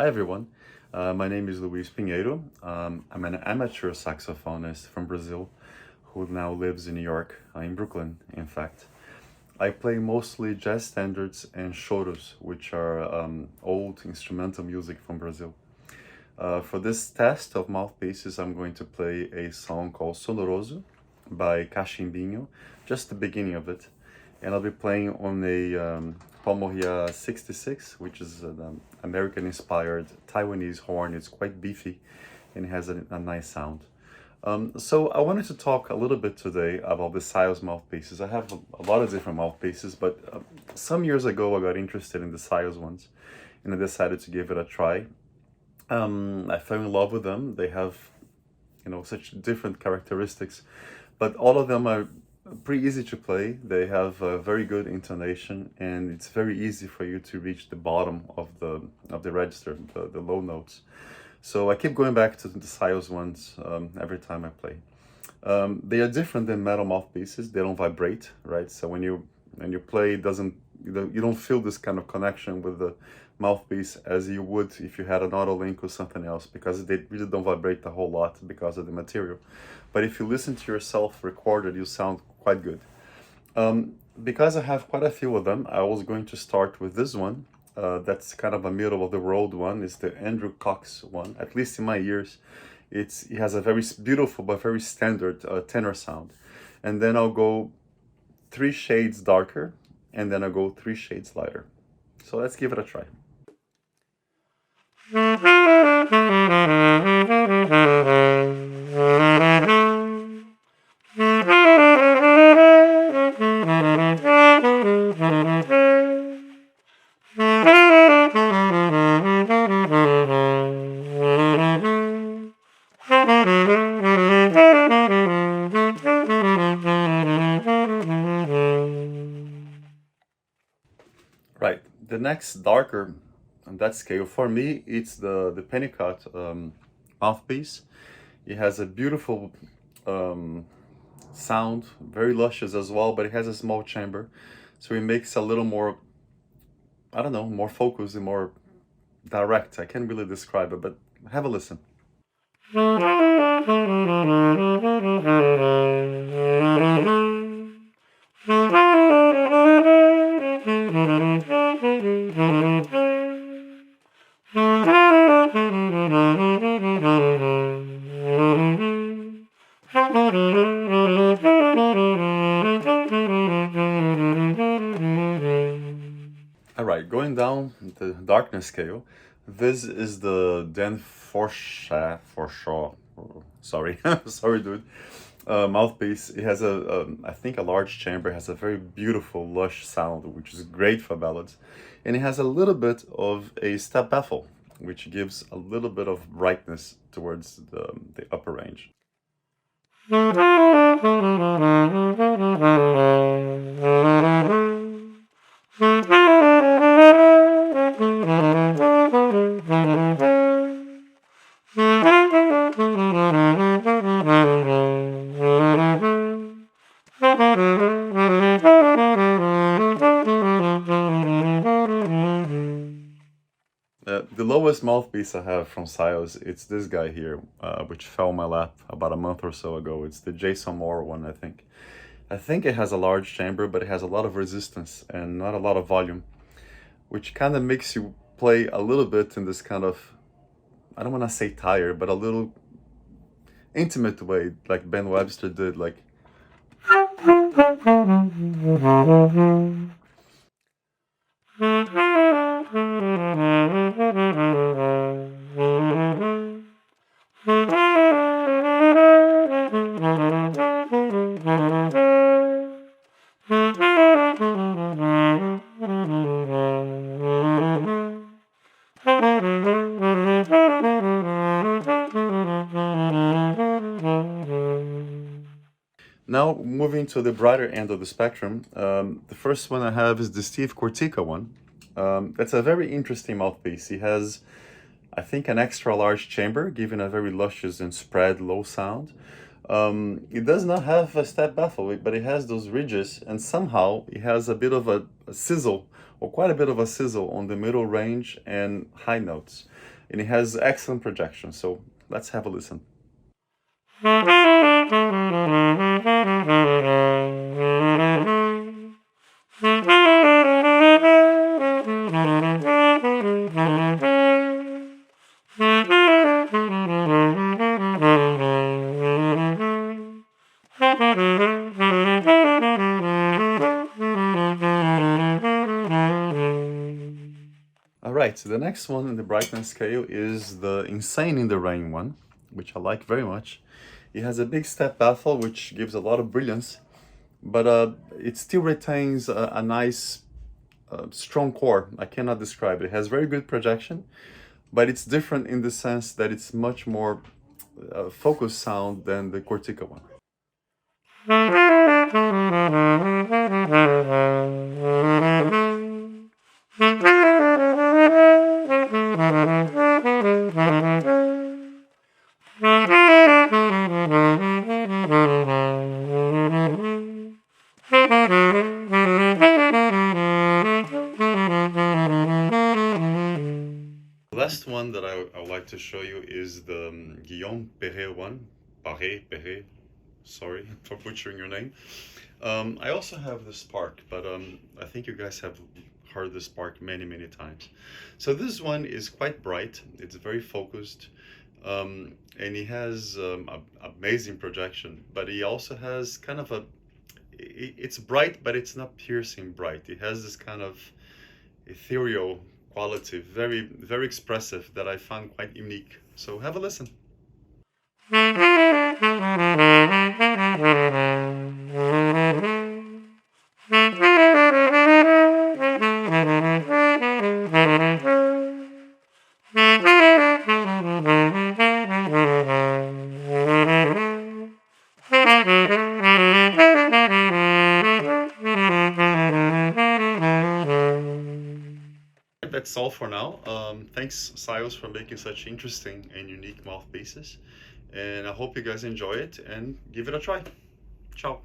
Hi everyone, my name is Luis Pinheiro. I'm an amateur saxophonist from Brazil who now lives in New York, in Brooklyn, in fact. I play mostly jazz standards and choros, which are old instrumental music from Brazil. For this test of mouthpieces, I'm going to play a song called Sonoroso by K-ximbinho, just the beginning of it. And I'll be playing on a Palmoria 66, which is an American-inspired Taiwanese horn. It's quite beefy and it has a nice sound. So I wanted to talk a little bit today about the SYOS mouthpieces. I have a lot of different mouthpieces, but some years ago I got interested in the SYOS ones and I decided to give it a try. I fell in love with them. They have, such different characteristics, but all of them are pretty easy to play. They have a very good intonation, and it's very easy for you to reach the bottom of the register, the low notes. So I keep going back to the SYOS ones every time I play. They are different than metal mouthpieces. They don't vibrate, right? So when you play, you don't feel this kind of connection with the mouthpiece as you would if you had an auto link or something else, because they really don't vibrate a whole lot because of the material. But if you listen to yourself recorded, you sound quite good. Because I have quite a few of them, I was going to start with this one. That's kind of a middle of the road one. It's the Andrew Cox one. At least in my ears, it has a very beautiful but very standard tenor sound. And then I'll go 3 shades darker, and then I'll go 3 shades lighter. So let's give it a try. Right, the next darker on that scale, for me, it's the Pennycut mouthpiece. It has a beautiful sound, very luscious as well, but it has a small chamber. So it makes a little more, I don't know, more focused and more direct. I can't really describe it, but have a listen. All right, going down the darkness scale, this is the Dan Forshaw, sorry, sorry, dude, mouthpiece. It has I think a large chamber, has a very beautiful, lush sound, which is great for ballads. And it has a little bit of a step baffle, which gives a little bit of brightness towards the upper range. The lowest mouthpiece I have from SYOS, it's this guy here, which fell on my lap about a month or so ago. It's the Jason Moore one, I think. I think it has a large chamber, but it has a lot of resistance and not a lot of volume, which kind of makes you play a little bit in this kind of, I don't want to say tired, but a little intimate way, like Ben Webster did, like. Now, moving to the brighter end of the spectrum, the first one I have is the Steve Cortica one. That's a very interesting mouthpiece. It has, I think, an extra large chamber, giving a very luscious and spread low sound. It does not have a step baffle, but it has those ridges, and somehow it has a bit of a sizzle or quite a bit of a sizzle on the middle range and high notes. And it has excellent projection, so let's have a listen. Alright, so the next one in the brightness scale is the Insane in the Rain one, which I like very much. It has a big step baffle, which gives a lot of brilliance, but it still retains a nice, strong core. I cannot describe it. It has very good projection, but it's different in the sense that it's much more focused sound than the Cortica one. The last one that I would like to show you is the Guillaume Perret one. Perret, sorry for butchering your name. I also have the Spark, but I think you guys have heard the Spark many times. So this one is quite bright, it's very focused, and he has amazing projection, but he also has kind of it's bright, but it's not piercing bright. It has this kind of ethereal quality, very expressive, that I found quite unique. So have a listen. That's all for now. Thanks, SYOS, for making such interesting and unique mouthpieces. And I hope you guys enjoy it and give it a try. Ciao.